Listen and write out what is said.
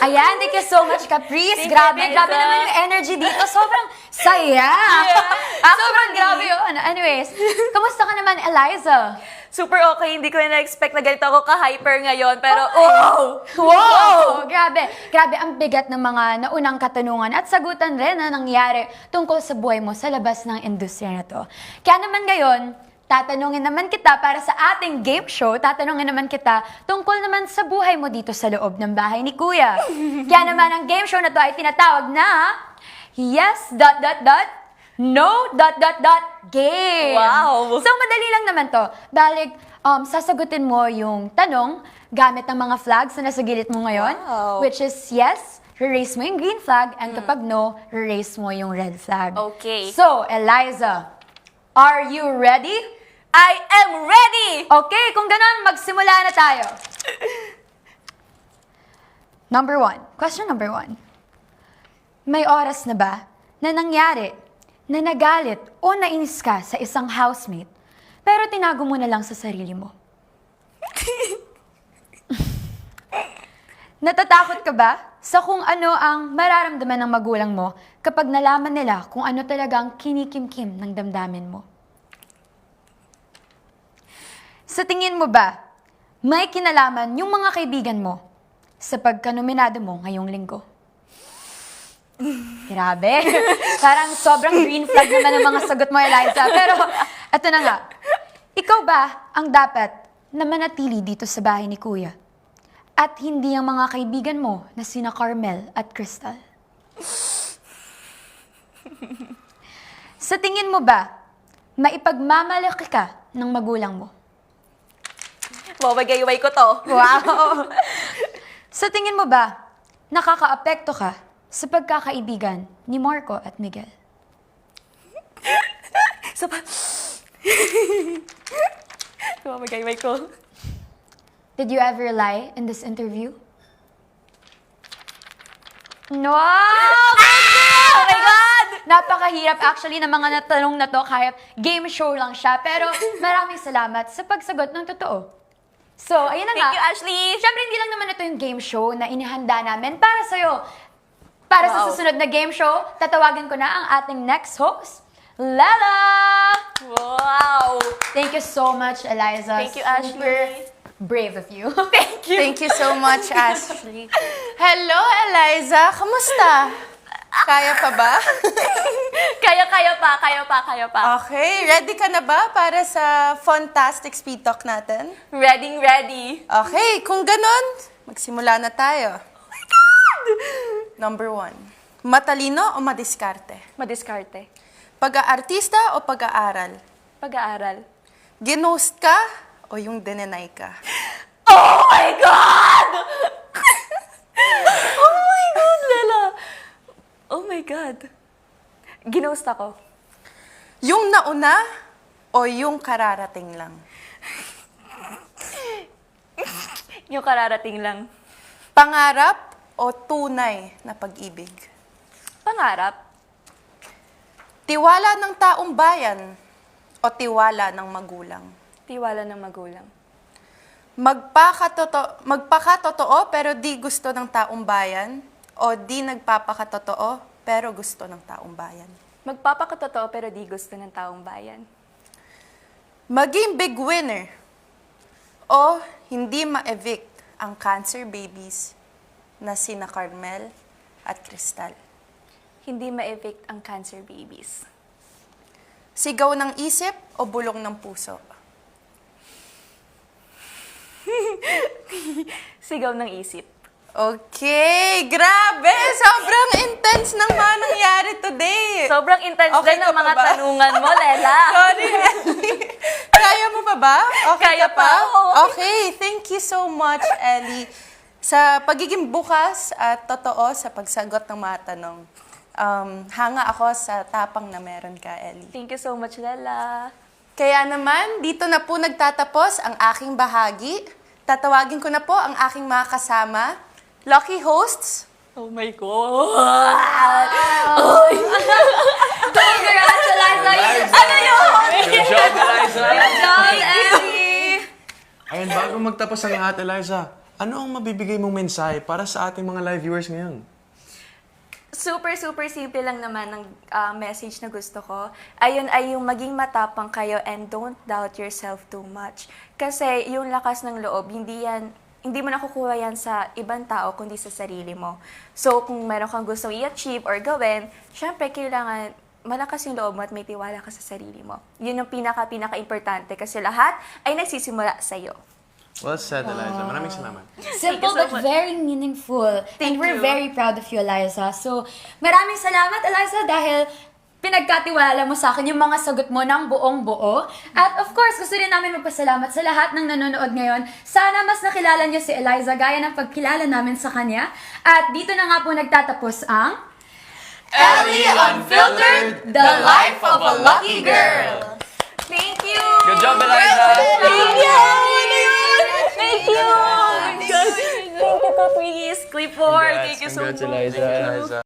Ayan, thank you so much, Caprice. Thank you, Grabe, Liza. grabe naman yung energy dito. Sobrang saya. Sobrang grabe yun. Anyways, kamusta ka naman, Eliza? Super okay, hindi ko na-expect na ganito ako ka-hyper ngayon. Pero, Wow! Grabe. Grabe, ang bigat ng mga naunang katanungan at sagutan rin na nangyari tungkol sa buhay mo sa labas ng industriya na to. Kaya naman ngayon, tatanungin naman kita para sa ating game show, tatanungin naman kita tungkol naman sa buhay mo dito sa loob ng bahay ni Kuya. Kaya naman ang game show na to ay tinatawag na Yes, ... No ... Game. Wow. So, madali lang naman to. Balik, sasagutin mo yung tanong gamit ang mga flags na nasa gilid mo ngayon. Wow. Which is yes, raise mo yung green flag, and kapag no, raise mo yung red flag. Okay. So, Eliza, are you ready? I am ready! Okay, kung ganon, magsimula na tayo. Question number one. May oras na ba na nangyari na nagalit o nainis ka sa isang housemate pero tinago mo na lang sa sarili mo? Natatakot ka ba sa kung ano ang mararamdaman ng magulang mo kapag nalaman nila kung ano talaga ang kinikimkim ng damdamin mo? Sa tingin mo ba, may kinalaman yung mga kaibigan mo sa pagkanominado mo ngayong linggo? Grabe. Parang sobrang green flag naman ang mga sagot mo, Eliza. Pero, eto na nga. Ikaw ba ang dapat na manatili dito sa bahay ni Kuya? At hindi ang mga kaibigan mo na sina Carmel at Crystal? Sa tingin mo ba, maipagmamalaki ka ng magulang mo? Mawagayway ko to. Wow! Sa tingin mo ba, nakakaapekto ka sa pagkakaibigan ni Marco at Miguel? So, mawagayway ko. Did you ever lie in this interview? No! Oh my God! Napakahirap actually ng mga natanong na to kahit game show lang siya. Pero maraming salamat sa pagsagot ng totoo. So, ayun na nga. Thank you, Ashley! Siyempre, hindi lang naman ito yung game show na inihanda namin para sa'yo. Para sa Wow. susunod na game show, tatawagin ko na ang ating next host, Lala! Wow! Thank you so much, Eliza. Thank you, Ashley. Super brave of you. Thank you! Thank you so much, Ashley. Hello, Eliza. Kamusta? Kaya pa ba? Kaya pa. Okay, ready ka na ba para sa fantastic speed talk natin? Ready. Okay, kung ganon, magsimula na tayo. Oh my God! Number 1. Matalino o madiskarte? Madiskarte. Pag-aartista o pag-aaral? Pag-aaral. Ginost ka o yung dinenay ka? Oh my God! Oh my God, Lela! Oh my God. Ginost ako. Yung nauna o yung kararating lang? Yung kararating lang. Pangarap o tunay na pag-ibig? Pangarap. Tiwala ng taong bayan o tiwala ng magulang? Tiwala ng magulang. Magpakatotoo pero di gusto ng taong bayan o di nagpapakatotoo pero gusto ng taong bayan? Magpapakatotoo pero di gusto ng taong bayan. Maging big winner o hindi ma-evict ang cancer babies na sina Carmel at Crystal? Hindi ma-evict ang cancer babies. Sigaw ng isip o bulong ng puso? Sigaw ng isip. Okay, grabe! Sobrang intense ng mga nangyari today. Sobrang intense Okay din ka ng mga pa ba? tanungan mo, Lela. Sorry, Ellie. Kaya mo pa ba? Okay Kaya ka pa? pa, oo. Okay, thank you so much, Ellie, sa pagiging bukas at totoo sa pagsagot ng mga tanong. Hanga ako sa tapang na meron ka, Ellie. Thank you so much, Lela. Kaya naman, dito na po nagtatapos ang aking bahagi. Tatawagin ko na po ang aking mga kasama, lucky hosts. Oh my God! Congrats, Eliza! Ano yun? Good job, Eliza! Good job, Ellie! Ayun, bago magtapos ang lahat, Eliza, ano ang mabibigay mong mensahe para sa ating mga live viewers ngayon? Super simple lang naman ng message na gusto ko. Ayun ay yung maging matapang kayo and don't doubt yourself too much. Kasi yung lakas ng loob, hindi mo nakukuha yan sa ibang tao kundi sa sarili mo. So kung meron kang gustong i-achieve or gawin, syempre kailangan malakas yung loob mo at may tiwala ka sa sarili mo. Yun yung pinaka-importante kasi lahat ay nagsisimula sa'yo. Well said, Eliza. Maraming salamat. Simple so but much. very meaningful. And Thank we're you. very proud of you, Eliza. So, maraming salamat, Eliza, dahil pinagkatiwala mo sa akin yung mga sagot mo ng buong-buo. At of course, gusto rin namin magpasalamat sa lahat ng nanonood ngayon. Sana mas nakilala niyo si Eliza gaya ng pagkilala namin sa kanya. At dito na nga po nagtatapos ang Ellie Unfiltered, The Life of a Lucky Girl. Thank you! Good job, Eliza! Thank you! Thank you! Thank you, Caprice, Clifford. Thank you so much. Eliza.